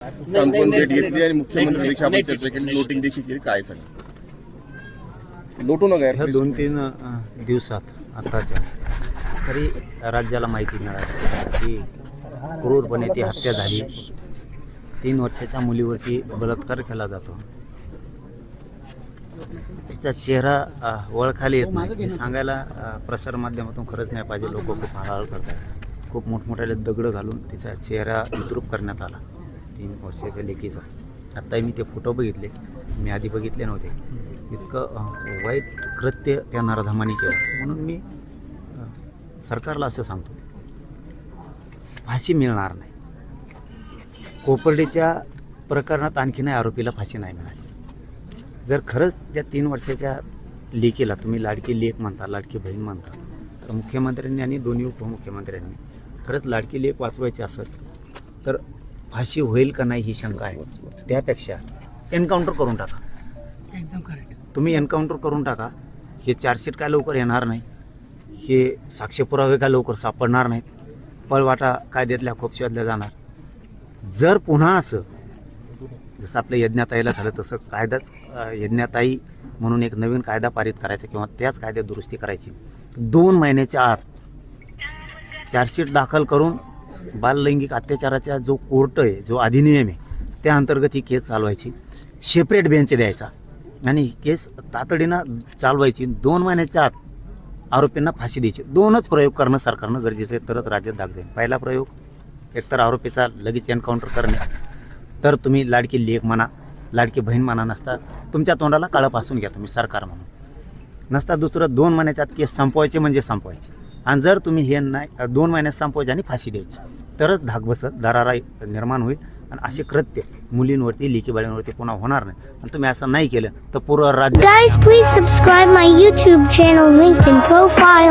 सांत्वन भेट घेतली आणि मुख्यमंत्री देखील आपण चर्चा केली, लोटिंग देखील केली. काय सांग लोटू नका यार ह्या please. 2-3 दिवसात आताच्या तरी राज्याला माहिती मिळाली की क्रूरपणे ती हत्या झाली. 3 वर्षाच्या मुलीवरती बलात्कार केला जातो. तिचा चेहरा ओळखायला येत नाही हे सांगायला प्रसारमाध्यमातून खरंच नाही पाहिजे. लोक खूप हळहळ करतात. खूप मोठमोठ्याले दगड घालून तिचा चेहरा विद्रूप करण्यात आला 3 वर्षाच्या लेकीचा. आत्ताही मी ते फोटो बघितले, मी आधी बघितले नव्हते. इतकं वाईट कृत्य त्या नराधमाने केलं. म्हणून मी सरकारला असं सांगतो, फाशी मिळणार नाही. कोपर्डीच्या प्रकरणात आणखीनही आरोपीला फाशी नाही मिळाली. जर खरंच त्या 3 वर्षाच्या लेकीला तुम्ही लाडकी लेक म्हणता, लाडकी बहीण म्हणता, तर मुख्यमंत्र्यांनी आणि दोन्ही उपमुख्यमंत्र्यांनी खरंच लाडकी लेक वाचवायची असेल तर फाशी होईल का नाही ही शंका आहे. त्यापेक्षा एन्काउंटर करून टाका. एकदम करेक्ट. तुम्ही एन्काउंटर करून टाका. हे चार्जशीट काय लवकर येणार नाही, हे साक्ष पुरावे काय लवकर सापडणार नाहीत, पळवाटा कायद्यातल्या खूप शोधल्या जाणार. जर पुन्हा असं जसं आपल्या यज्ञाताईला झालं तसं कायदाच यज्ञाताई म्हणून एक नवीन कायदा पारित करायचा किंवा त्याच कायद्यात दुरुस्ती करायची. 2 महिन्याच्या आत चार्जशीट दाखल करून बाललैंगिक अत्याचाराचा जो कोर्ट आहे, जो अधिनियम आहे, त्या अंतर्गत ही केस चालवायची. सेपरेट बेंच द्यायचा आणि ही केस तातडीनं चालवायची. 2 महिन्याच्या आत आरोपींना फाशी द्यायची. 2च प्रयोग करणं सरकारनं गरजेचं आहे, तरच राज्यात दाग जाईल. पहिला प्रयोग एकतर आरोपीचा लगेच एन्काउंटर करणे, तर तुम्ही लाडकी लेक म्हणा, लाडकी बहीण म्हणा, नसता तुमच्या तोंडाला काळं पासून घ्या तुम्ही सरकार म्हणून. नसता दुसरं 2 महिन्याच्या आत केस संपवायचे म्हणजे संपवायचे. आणि जर तुम्ही हे नाही 2 महिन्यात संपवायचे आणि फाशी द्यायची, तरच धाक बसत, दरारा निर्माण होईल आणि असे कृत्य मुलींवरती, लेकी बाळींवरती पुन्हा होणार नाही. आणि तुम्ही असं नाही केलं तर पूर्ण राज्य. Guys, please subscribe my YouTube channel linked in profile.